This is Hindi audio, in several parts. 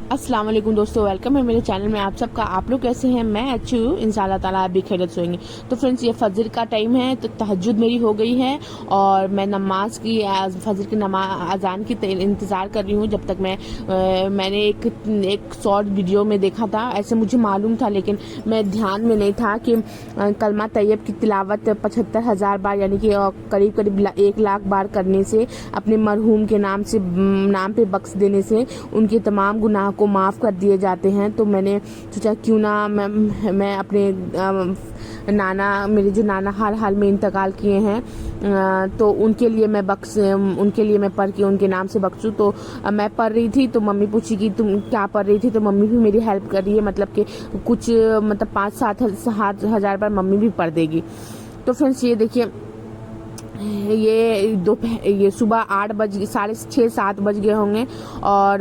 अस्सलाम वालेकुम दोस्तों, वेलकम है मेरे चैनल में आप सबका। आप लोग कैसे हैं? मैं अच्छी हूँ, इंशाल्लाह ताला आप भी खैरियत से होंगे। तो फ्रेंड्स, ये फजर का टाइम है, तो तहज्जुद मेरी हो गई है और मैं नमाज की फजर की अजान की इंतज़ार कर रही हूँ। जब तक मैंने एक शॉर्ट वीडियो में देखा था, ऐसे मुझे मालूम था लेकिन मैं ध्यान में नहीं था कि कलमा तैयब की तिलावत 75,000 बार यानी कि करीब करीब 1 लाख बार करने से, अपने मरहूम के नाम पे बख्श देने से उनके तमाम गुनाह को माफ़ कर दिए जाते हैं। तो मैंने सोचा क्यों ना मैं अपने मेरे जो नाना हाल हाल में इंतकाल किए हैं, तो उनके लिए मैं पढ़ के उनके नाम से बख्शूँ। तो मैं पढ़ रही थी तो मम्मी पूछी कि तुम क्या पढ़ रही थी, तो मम्मी भी मेरी हेल्प कर रही है, मतलब कि कुछ 5-7 हज़ार बार मम्मी भी पढ़ देगी। तो फ्रेंड्स, ये देखिए, ये सुबह 8 बज 6:30-7 बज गए होंगे और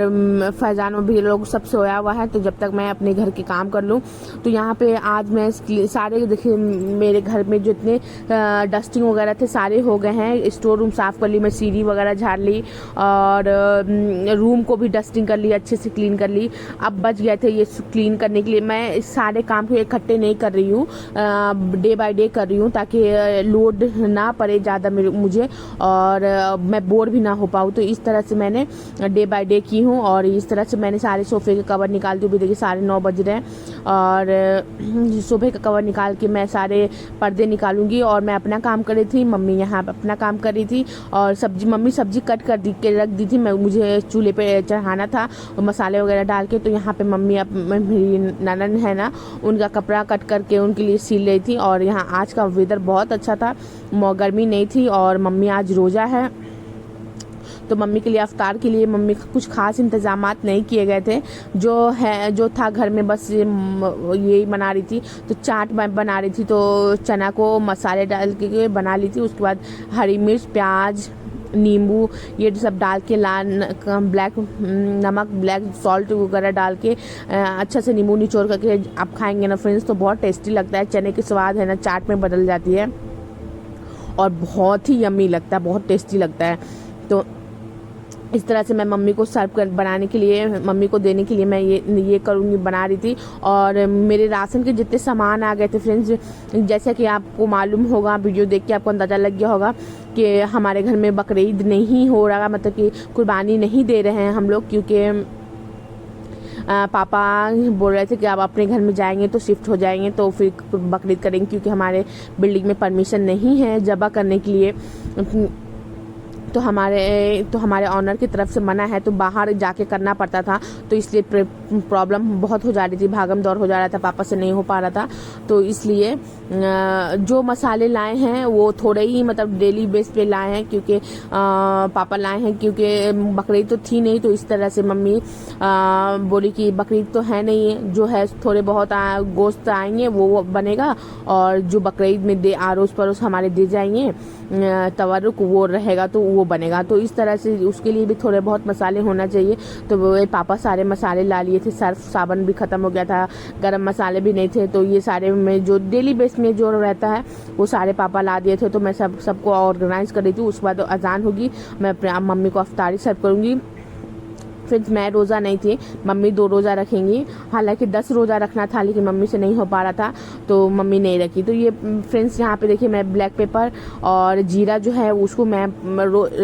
फैजान में भी लोग सब सोया हुआ है। तो जब तक मैं अपने घर के काम कर लूँ, तो यहाँ पे आज मैं सारे देखिए, मेरे घर में जो इतने डस्टिंग वगैरह थे सारे हो गए हैं। स्टोर रूम साफ़ कर ली, मैं सीढ़ी वगैरह झाड़ ली और रूम को भी डस्टिंग कर ली, अच्छे से क्लीन कर ली। अब बच गए थे ये क्लीन करने के लिए। मैं इस सारे काम को इकट्ठे नहीं कर रही हूँ, डे बाय डे कर रही हूँ ताकि लोड ना पड़े ज़्यादा मुझे और मैं बोर भी ना हो पाऊँ। तो इस तरह से मैंने डे बाय डे की हूँ और इस तरह से मैंने सारे सोफे के कवर निकाल दी। भी देखिए 9:30 बज रहे हैं और सोफे का कवर निकाल के मैं सारे पर्दे निकालूंगी। और मैं अपना काम कर रही थी, मम्मी यहाँ अपना काम कर रही थी और मम्मी सब्जी कट कर रख दी थी। मुझे चूल्हे पे चढ़ाना था और मसाले वगैरह डाल के। तो यहाँ पे मम्मी मेरी ननद है ना, उनका कपड़ा कट करके उनके लिए सिल रही थी। और यहाँ आज का वेदर बहुत अच्छा था, गर्मी नहीं थी और मम्मी आज रोज़ा है। तो मम्मी के लिए अफ्तार के लिए मम्मी का कुछ खास इंतजामात नहीं किए गए थे, जो था घर में बस यही बना रही थी। तो चाट बना रही थी, तो चना को मसाले डाल के बना ली थी। उसके बाद हरी मिर्च, प्याज, नींबू ये सब डाल के ब्लैक सॉल्ट वगैरह डाल के अच्छा से नींबू निचोड़ करके आप खाएंगे ना फ्रेंड्स, तो बहुत टेस्टी लगता है। चने की स्वाद है ना चाट में बदल जाती है और बहुत ही यम्मी लगता है, बहुत टेस्टी लगता है। तो इस तरह से मैं मम्मी को बनाने के लिए, मम्मी को देने के लिए मैं ये करूँगी, बना रही थी। और मेरे राशन के जितने सामान आ गए थे फ्रेंड्स, जैसे कि आपको मालूम होगा, वीडियो देख के आपको अंदाज़ा लग गया होगा कि हमारे घर में बकरीद नहीं हो रहा, मतलब कि कुर्बानी नहीं दे रहे हैं हम लोग, क्योंकि पापा बोल रहे थे कि आप अपने घर में जाएंगे तो शिफ्ट हो जाएंगे तो फिर बकरीद करेंगे, क्योंकि हमारे बिल्डिंग में परमिशन नहीं है ज़बह करने के लिए। तो हमारे ऑनर की तरफ से मना है, तो बाहर जाके करना पड़ता था। तो इसलिए प्रॉब्लम बहुत हो जा रही थी, भागम दौड़ हो जा रहा था, पापा से नहीं हो पा रहा था। तो इसलिए जो मसाले लाए हैं वो थोड़े ही, मतलब डेली बेस पे लाए हैं, क्योंकि पापा लाए हैं, क्योंकि बकरीद तो थी नहीं। तो इस तरह से मम्मी बोली कि बकरीद तो है नहीं, जो है थोड़े बहुत गोश्त आएंगे वो बनेगा और जो बकरीद में आरोस पड़ोस हमारे दे जाएंगे तवरुक वो रहेगा तो वो बनेगा। तो इस तरह से उसके लिए भी थोड़े बहुत मसाले होना चाहिए। तो वो पापा सारे मसाले ला लिए थे, सर्फ साबुन भी ख़त्म हो गया था, गरम मसाले भी नहीं थे। तो ये सारे में जो डेली बेस में जो रहता है वो सारे पापा ला दिए थे। तो मैं सबको ऑर्गेनाइज कर रही थी। उसके बाद अजान होगी, मैं अपने मम्मी को अफ्तारी सर्व करूँगी। फ्रेंड्स, मैं रोज़ा नहीं थी, मम्मी 2 रोज़ा रखेंगी। हालांकि 10 रोज़ा रखना था लेकिन मम्मी से नहीं हो पा रहा था तो मम्मी नहीं रखी। तो ये फ्रेंड्स, यहाँ पे देखिए, मैं ब्लैक पेपर और जीरा जो है उसको मैं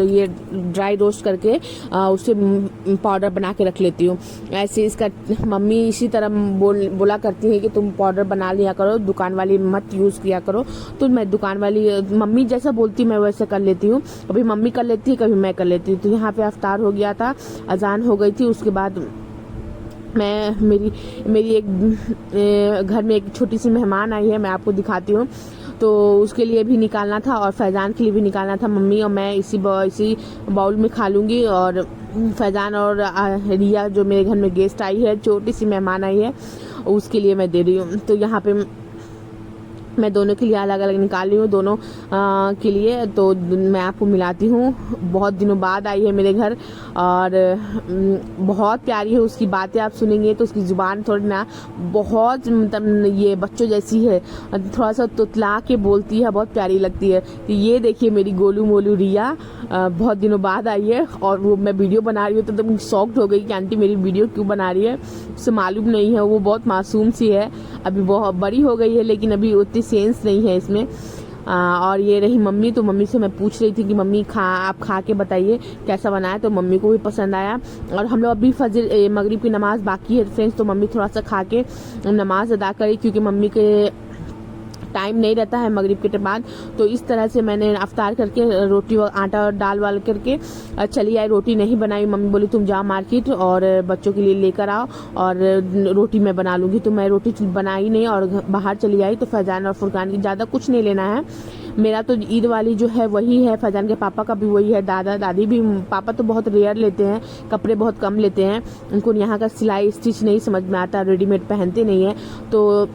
ये ड्राई रोस्ट करके उससे पाउडर बना के रख लेती हूँ। ऐसे इसका मम्मी इसी तरह बोला करती है कि तुम पाउडर बना लिया करो, दुकान वाली मत यूज़ किया करो। तो मैं दुकान वाली मम्मी जैसा बोलती मैं वैसे कर लेती हूँ, कभी मम्मी कर लेती है कभी मैं कर लेती हूँ। तो यहाँ पे अफ्तार हो गया था, अजान हो गई थी। उसके बाद मेरी एक घर में एक छोटी सी मेहमान आई है, मैं आपको दिखाती हूँ। तो उसके लिए भी निकालना था और फैजान के लिए भी निकालना था। मम्मी और मैं इसी बाउल में खा लूँगी और फैजान और रिया जो मेरे घर में गेस्ट आई है, छोटी सी मेहमान आई है, उसके लिए मैं दे रही हूँ। तो यहाँ पे मैं दोनों के लिए अलग अलग निकाली हूँ, दोनों के लिए। तो मैं आपको मिलाती हूँ। बहुत दिनों बाद आई है मेरे घर और बहुत प्यारी है। उसकी बातें आप सुनेंगे तो उसकी ज़ुबान थोड़ी ना बहुत मतलब ये बच्चों जैसी है, थोड़ा सा तुतला के बोलती है, बहुत प्यारी लगती है। तो ये देखिए मेरी गोलू मोलू रिया बहुत दिनों बाद आई है और वो मैं वीडियो बना रही हूँ तो तुम शॉक्ड हो गई कि आंटी मेरी वीडियो क्यों बना रही है। उसे मालूम नहीं है, वो बहुत मासूम सी है, अभी बहुत बड़ी हो गई है लेकिन अभी उतनी सेंस नहीं है इसमें। और ये रही मम्मी। तो मम्मी से मैं पूछ रही थी कि मम्मी आप खा के बताइए कैसा बना है, तो मम्मी को भी पसंद आया। और हम लोग अभी फजर मगरिब की नमाज़ बाकी है फ्रेंड्स, तो मम्मी थोड़ा सा खा के नमाज अदा करी क्योंकि मम्मी के टाइम नहीं रहता है मगरिब के बाद। तो इस तरह से मैंने अफ्तार करके रोटी आटा और दाल वाल करके चली आई। रोटी नहीं बनाई, मम्मी बोली तुम जाओ मार्केट और बच्चों के लिए लेकर आओ और रोटी मैं बना लूँगी। तो मैं रोटी बनाई नहीं और बाहर चली आई। तो फैजान और फुरकान की ज़्यादा कुछ नहीं लेना है। मेरा तो ईद वाली जो है वही है, फैजान के पापा का भी वही है, दादा दादी भी। पापा तो बहुत रेयर लेते हैं, कपड़े बहुत कम लेते हैं, उनको यहाँ का सिलाई स्टिच नहीं समझ में आता, रेडीमेड पहनते नहीं है। तो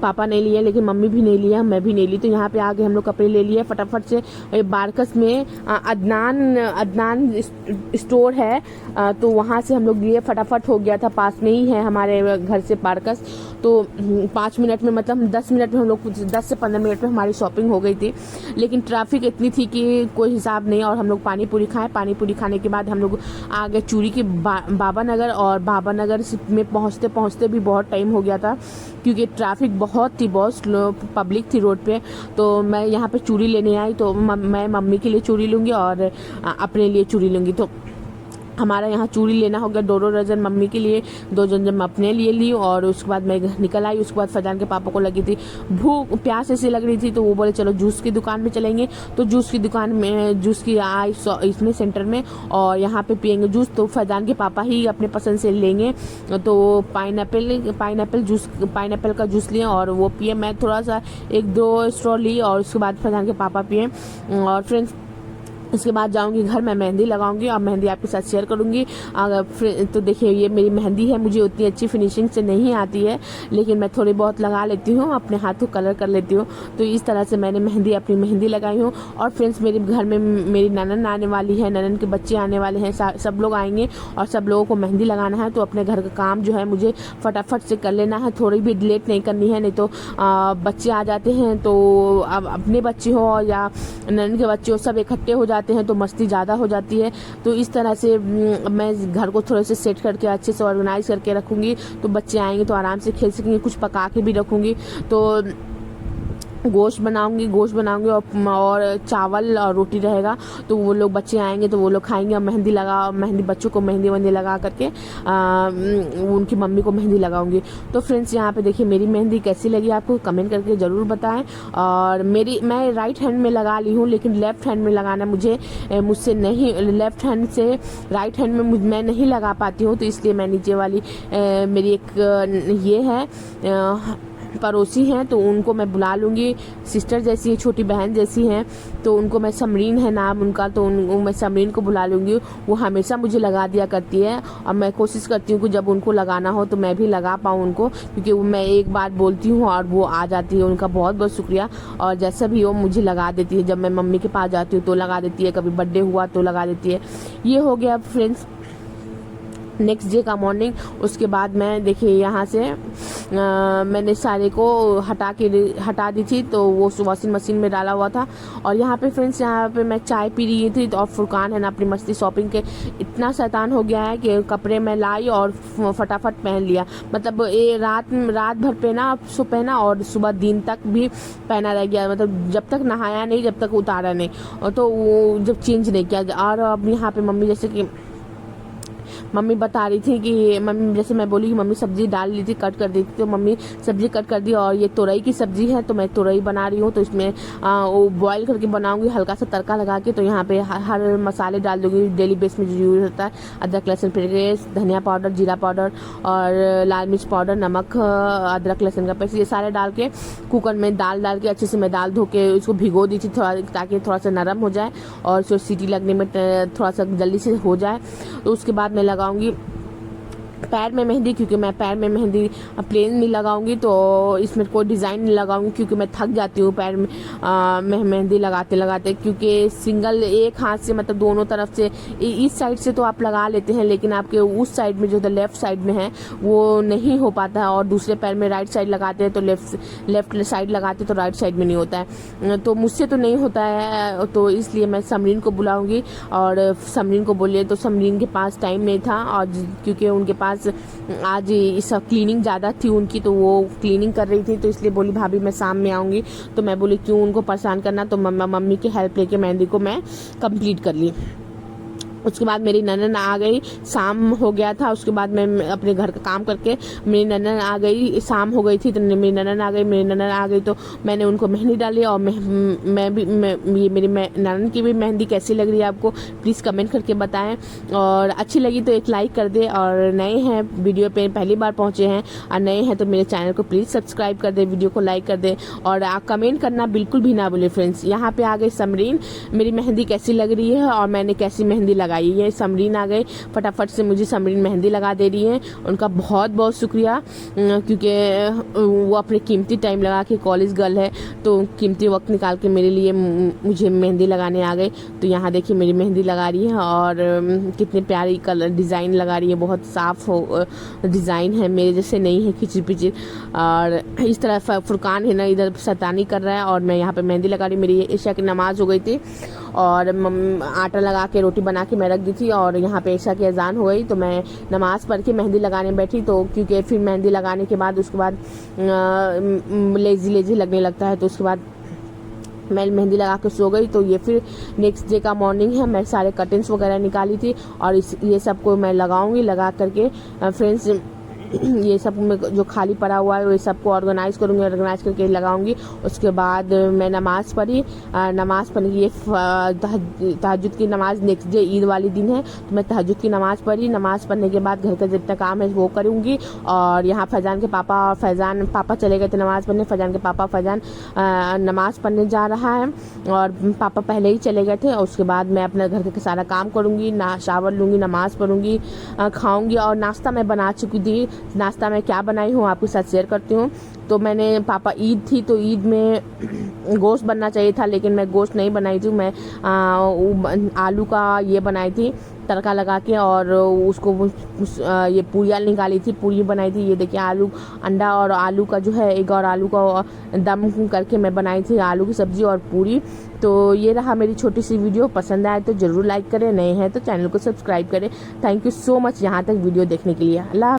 पापा नहीं लिए लेकिन मम्मी भी नहीं लिया, मैं भी नहीं ली। तो यहाँ पे आके हम लोग कपड़े ले लिए फटाफट से। बारकस में अदनान स्टोर है, तो वहाँ से हम लोग लिए, फटाफट हो गया था, पास में ही है हमारे घर से बारकस। तो 5 मिनट में मतलब 10 मिनट में हम लोग 10 से 15 मिनट में हमारी शॉपिंग हो गई थी। लेकिन ट्रैफिक इतनी थी कि कोई हिसाब नहीं। और हम लोग पानी पूरी खाए, पानी पूरी खाने के बाद हम लोग आ गए चूड़ी के बाबा नगर। और बाबा नगर में पहुँचते पहुँचते भी बहुत टाइम हो गया था क्योंकि ट्रैफिक बहुत थी, बहुत स्लो पब्लिक थी रोड पे। तो मैं यहाँ पे चूड़ी लेने आई, तो मैं मम्मी के लिए चूड़ी लूँगी और अपने लिए चूड़ी लूँगी। तो हमारा यहाँ चूड़ी लेना हो गया 2 दर्जन मम्मी के लिए, 2 दर्जन मैं अपने लिए ली। और उसके बाद मैं निकल आई। उसके बाद फैजान के पापा को लगी थी भूख, प्यास ऐसी लग रही थी, तो वो बोले चलो जूस की दुकान में चलेंगे। तो जूस की दुकान में जूस की आई इसमें सेंटर में, और यहाँ पे पियेंगे जूस। तो फैजान के पापा ही अपने पसंद से लेंगे। तो पाइनएप्पल का जूस लिए और वो पिए। मैं थोड़ा सा 1-2 स्ट्रॉ ली और उसके बाद फैजान के पापा पिए। और फ्रेंड्स उसके बाद जाऊंगी घर, मैं मेहंदी लगाऊंगी और मेहंदी आपके साथ शेयर करूंगी। तो देखिए ये मेरी मेहंदी है, मुझे उतनी अच्छी फिनिशिंग से नहीं आती है लेकिन मैं थोड़ी बहुत लगा लेती हूँ, अपने हाथों कलर कर लेती हूँ। तो इस तरह से मैंने अपनी मेहंदी लगाई हूँ। और फ्रेंड्स मेरे घर में मेरी ननन आने वाली है, ननन के बच्चे आने वाले हैं, सब लोग आएंगे और सब लोगों को मेहंदी लगाना है। तो अपने घर का काम जो है मुझे फटाफट से कर लेना है, थोड़ी भी लेट नहीं करनी है, नहीं तो बच्चे आ जाते हैं। तो अब अपने बच्चे हो या ननन के बच्चे हो, सब इकट्ठे हो जाते हैं तो मस्ती ज़्यादा हो जाती है। तो इस तरह से मैं घर को थोड़े से सेट करके अच्छे से ऑर्गेनाइज करके रखूँगी, तो बच्चे आएंगे तो आराम से खेल सकेंगे। कुछ पका के भी रखूँगी। तो गोश्त बनाऊंगी और चावल और रोटी रहेगा। तो वो लोग बच्चे आएंगे तो वो लोग खाएंगे और मेहंदी बच्चों को मेहंदी लगा करके उनकी मम्मी को मेहंदी लगाऊंगी। तो फ्रेंड्स यहाँ पे देखिए मेरी मेहंदी कैसी लगी आपको कमेंट करके ज़रूर बताएं। और मैं राइट हैंड में लगा ली हूँ, लेकिन लेफ्ट हैंड में लगाना मुझसे नहीं, लेफ्ट हैंड से राइट हैंड में मैं नहीं लगा पाती हूँ। तो इसलिए मैं नीचे वाली मेरी एक ये है पड़ोसी हैं, तो उनको मैं बुला लूँगी, सिस्टर जैसी है, छोटी बहन जैसी हैं। तो उनको मैं समरीन है नाम उनका, तो मैं समरीन को बुला लूँगी। वो हमेशा मुझे लगा दिया करती है और मैं कोशिश करती हूँ कि जब उनको लगाना हो तो मैं भी लगा पाऊँ उनको, क्योंकि मैं एक बार बोलती हूँ और वो आ जाती है। उनका बहुत बहुत शुक्रिया। और जैसा भी हो मुझे लगा देती है, जब मैं मम्मी के पास जाती हूँ तो लगा देती है, कभी बर्थडे हुआ तो लगा देती है। ये हो गया फ्रेंड्स नेक्स्ट डे का मॉर्निंग। उसके बाद मैं देखिए यहाँ से मैंने सारे को हटा दी थी, तो वो वॉशिंग मशीन में डाला हुआ था। और यहाँ पे फ्रेंड्स यहाँ पे मैं चाय पी रही थी, तो और फुरकान है ना अपनी मस्ती शॉपिंग के इतना शैतान हो गया है कि कपड़े में लाई और फटाफट पहन लिया। मतलब ये रात भर पहना और सुबह दिन तक भी पहना रह गया, मतलब जब तक नहाया नहीं, जब तक उतारा नहीं, और तो वो जब चेंज नहीं किया। और अब यहाँ पे मम्मी जैसे कि मम्मी बता रही थी कि मम्मी जैसे मैं बोली कि मम्मी सब्जी डाल ली थी, कट कर दी थी, तो मम्मी सब्जी कट कर दी। और ये तुरई की सब्जी है, तो मैं तुरई बना रही हूँ। तो इसमें वो बॉईल करके बनाऊंगी, हल्का सा तड़का लगा के। तो यहाँ पे हर मसाले डाल दूंगी डेली बेस में जो यूज होता है, अदरक लहसुन पेस्ट, धनिया पाउडर, जीरा पाउडर और लाल मिर्च पाउडर, नमक, अदरक लहसुन का पेस्ट, ये सारे डाल के कुकर में डाल के अच्छे से मैं दाल धो के उसको भिगो दी थी ताकि थोड़ा सा नरम हो जाए और उसको सीटी लगने में थोड़ा सा जल्दी से हो जाए। तो उसके बाद मैं लगाऊंगी पैर में मेहंदी, क्योंकि मैं पैर में मेहंदी प्लेन नहीं लगाऊंगी, तो इसमें कोई डिज़ाइन नहीं लगाऊंगी, क्योंकि मैं थक जाती हूँ पैर में मेहंदी लगाते लगाते, क्योंकि सिंगल एक हाथ से मतलब दोनों तरफ से इस साइड से तो आप लगा लेते हैं, लेकिन आपके उस साइड में जो लेफ्ट साइड में है वो नहीं हो पाता है, और दूसरे पैर में राइट साइड लगाते हैं तो लेफ्ट साइड लगाते तो राइट साइड में नहीं होता है, तो मुझसे तो नहीं होता है। तो इसलिए मैं समरीन को बुलाऊंगी, और समरीन को बोलिए तो समरीन के पास टाइम नहीं था, और क्योंकि उनके पास आज इस क्लीनिंग ज़्यादा थी उनकी, तो वो क्लीनिंग कर रही थी, तो इसलिए बोली भाभी मैं शाम में आऊँगी। तो मैं बोली क्यों उनको परेशान करना, तो मम्मी की हेल्प लेके मेहंदी को मैं कंप्लीट कर ली। उसके बाद मेरी ननन आ गई, शाम हो गया था। उसके बाद मैं अपने घर का काम करके मेरी ननन आ गई, शाम हो गई थी तो मेरी ननन आ गई तो मैंने उनको मेहंदी डाली। और ये मेरी ननन की भी मेहंदी कैसी लग रही है आपको प्लीज़ कमेंट करके बताएं, और अच्छी लगी तो एक लाइक कर दे, और नए हैं वीडियो पे पहली बार पहुंचे हैं और नए हैं तो मेरे चैनल को प्लीज़ सब्सक्राइब कर दे, वीडियो को लाइक कर दे, और आप कमेंट करना बिल्कुल भी ना भूले फ्रेंड्स। यहाँ पे आ गई समरीन, मेरी मेहंदी कैसी लग रही है और मैंने कैसी मेहंदी लगाई है। समरीन आ गए, फटाफट से मुझे समरीन मेहंदी लगा दे रही है, उनका बहुत बहुत शुक्रिया, क्योंकि वो अपने कीमती टाइम लगा के, कॉलेज गर्ल है तो कीमती वक्त निकाल के मेरे लिए मुझे मेहंदी लगाने आ गए। तो यहाँ देखिए मेरी मेहंदी लगा रही है, और कितनी प्यारी कलर डिज़ाइन लगा रही है, बहुत साफ हो डिज़ाइन है, मेरे जैसे नहीं है खिचड़ पिचड़। और इस तरह फुरकान है ना इधर शैतानी कर रहा है, और मैं यहाँ पे मेहंदी लगा रही। मेरी ईशा की नमाज हो गई थी, और आटा लगा के रोटी बना के मैं रख दी थी, और यहाँ पे ईशा की अजान हो गई तो मैं नमाज़ पढ़ के मेहंदी लगाने बैठी। तो क्योंकि फिर मेहंदी लगाने के बाद उसके बाद लेजी लगने लगता है, तो उसके बाद मैं मेहंदी लगा के सो गई। तो ये फिर नेक्स्ट डे का मॉर्निंग है, मैं सारे कटिंग्स वगैरह निकाली थी, और ये सब को मैं लगाऊंगी, लगा करके फ्रेंड्स ये सब में जो खाली पड़ा हुआ है वो सबको ऑर्गेनाइज करूँगी, ऑर्गेनाइज करके लगाऊंगी। उसके बाद मैं नमाज़ पढ़ी, नमाज़ पढ़ ये तहज्जुद की नमाज़ नेक्स्ट डे ईद वाली दिन है, तो मैं तहज्जुद की नमाज़ पढ़ी। नमाज़ पढ़ने के बाद घर का जितना काम है वो करूँगी। और यहाँ फैज़ान के पापा और फैज़ान पापा चले गए थे नमाज़ पढ़ने, फैज़ान के पापा फैज़ान नमाज़ पढ़ने जा रहा है, और पापा पहले ही चले गए थे। और उसके बाद मैं अपना घर का सारा काम करूँगी, शावर लूँगी, नमाज़ पढ़ूँगी, खाऊँगी। और नाश्ता मैं बना चुकी थी, नाश्ता मैं क्या बनाई हूँ आपके साथ शेयर करती हूँ। तो मैंने पापा ईद थी तो ईद में गोश्त बनना चाहिए था, लेकिन मैं गोश्त नहीं बनाई थी, मैं आलू का ये बनाई थी तड़का लगा के, और उसको ये पूरियाँ निकाली थी, पूरी बनाई थी। ये देखिए आलू अंडा और आलू का जो है एक और आलू का दम करके मैं बनाई थी आलू की सब्ज़ी और पूरी। तो ये रहा मेरी छोटी सी वीडियो, पसंद आए तो ज़रूर लाइक करें, नए हैं तो चैनल को सब्सक्राइब करें। थैंक यू सो मच यहाँ तक वीडियो देखने के लिए। अल्लाह।